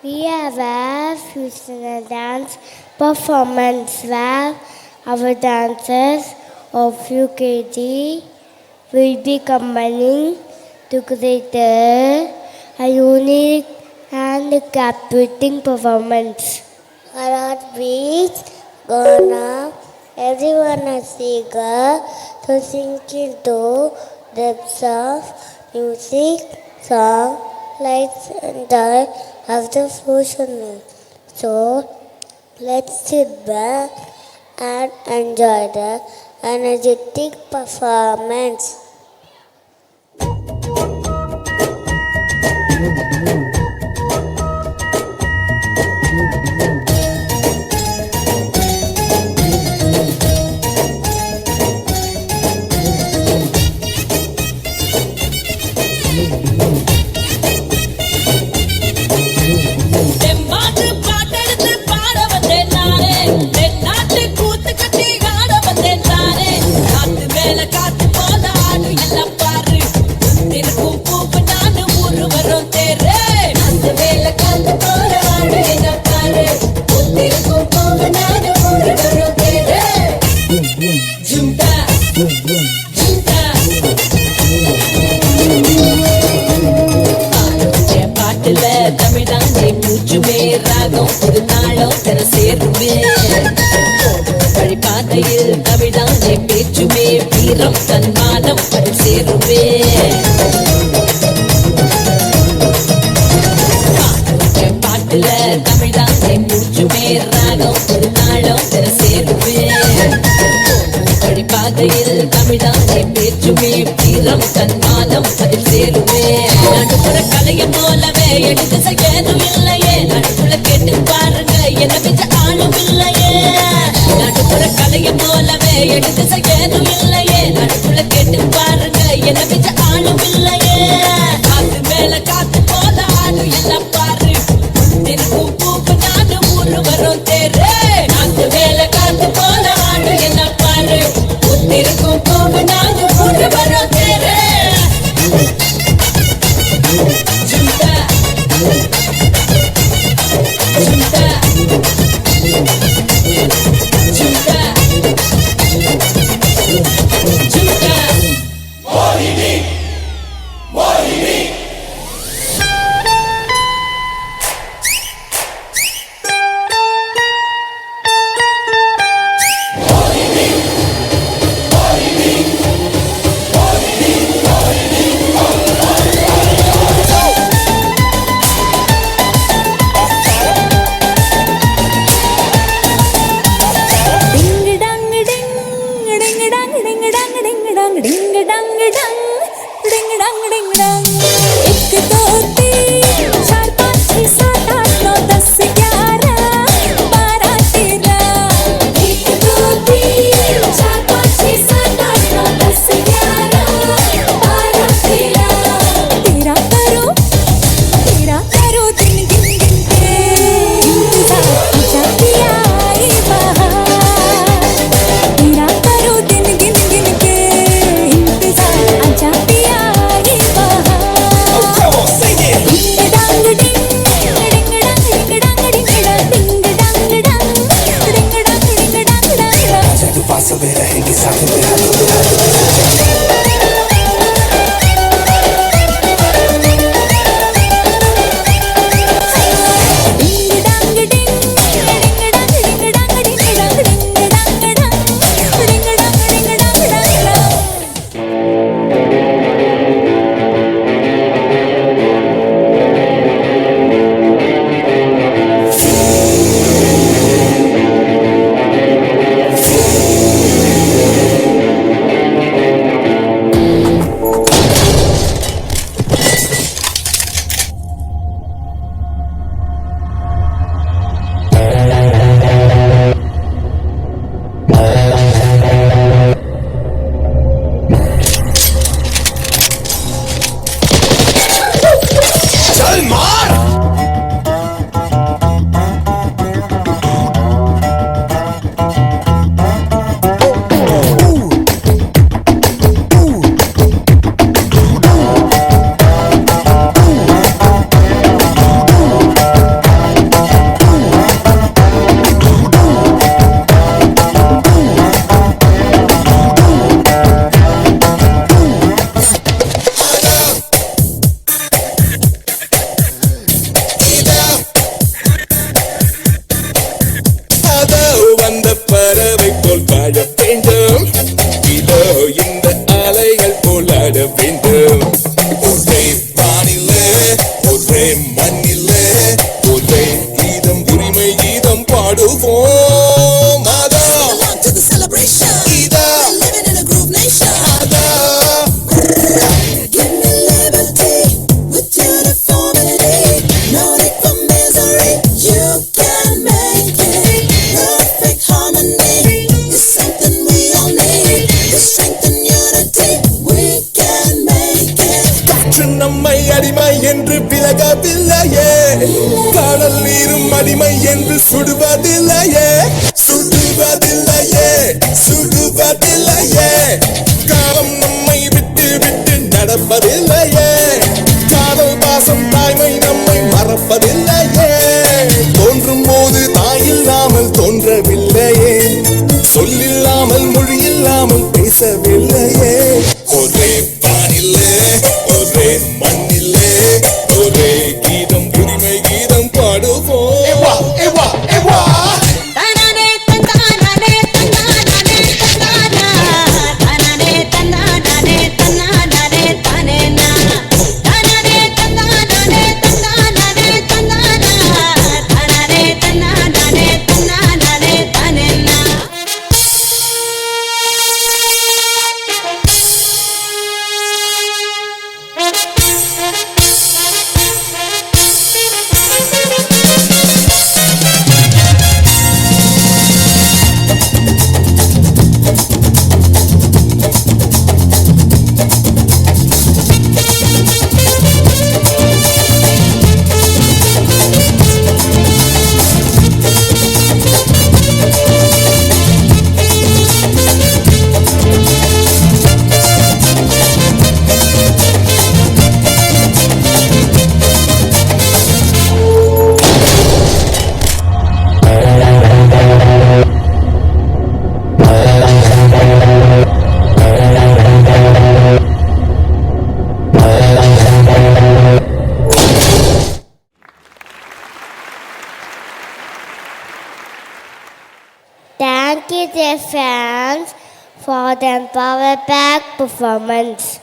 We have a fusion dance performance where our dancers of UKG will be combining to create a unique and captivating performance. Our beat, Ghana, everyone is eager to sink into depths of music, song, lights and joy of the fusion. So let's sit back and enjoy the energetic performance. தமிழானே பேச்சுமே வீரம் தன்மானம் அதில் சேருவே பாட்டுல தமிழானே மூச்சுமே ராகம் ஒரு நாளும் சேருவே வழிபாதையில் தமிழானே பேச்சுமே வீரம் தன்மானம் அதில் சேருவே நடுப்புற கலையை போலவே எடுத்து செய்யணும் இல்லையே நடுப்புல கேட்டு பாருங்க என்ன பிச்ச ஆளும் இல்லையே நடுப்புற கலையை போலவே எடுத்து செய்யணும் இல்லையே நடுப்புல கேட்டு பாருங்க என்ன பிச்ச ஆளும் இல்லையே காத்து மேல காத்து போல ஆடு எல்லாம் பாரு திருக்கும் பூப்பு நாடு ஊரு வரும் தேரு காத்து மேல காத்து போல ஆடு எல்லாம் பாரு திருக்கும் பூப்பு நாடு ஊரு வரும் தேரு ஜுண்டா ஜுண்டா பாடுவோம் அதா Along to the celebration. இதா We're living in a groove nation. அதா Give me liberty with uniformity. No need for misery. You can make it. Perfect harmony is something we all need. The strength and unity. We can make it. காற்று நம்மை அடிமை என்று விலகவில்லையே கடல் நீரும் அடிமை என்று சுடுவதில்லையே சுடுவதில்லையே சுடுவதில்லையே காலம் நம்மை விட்டு விட்டு நடப்பதில்லையே காதல் பாசம் தாய்மை நம்மை மறப்பதில்லையே தோன்றும் போது தாயில்லாமல் தோன்றவில்லையே சொல்லில்லாமல் மொழியில்லாமல் பேசவில்லையே ஒரே வானிலே ஒரே மண்ணிலே ஒரே கீதம் உரிமை கீதம் பாடுவோம் தனனே தன்னானே தன்னானே தன்னானா. தனனே தன்னானே தன்னானே தனேனா. தனனே தன்னானே தன்னானே தன்னானா. தனனே தன்னானே தன்னானே தனேனா. Thank you, dear fans, for the power pack performance.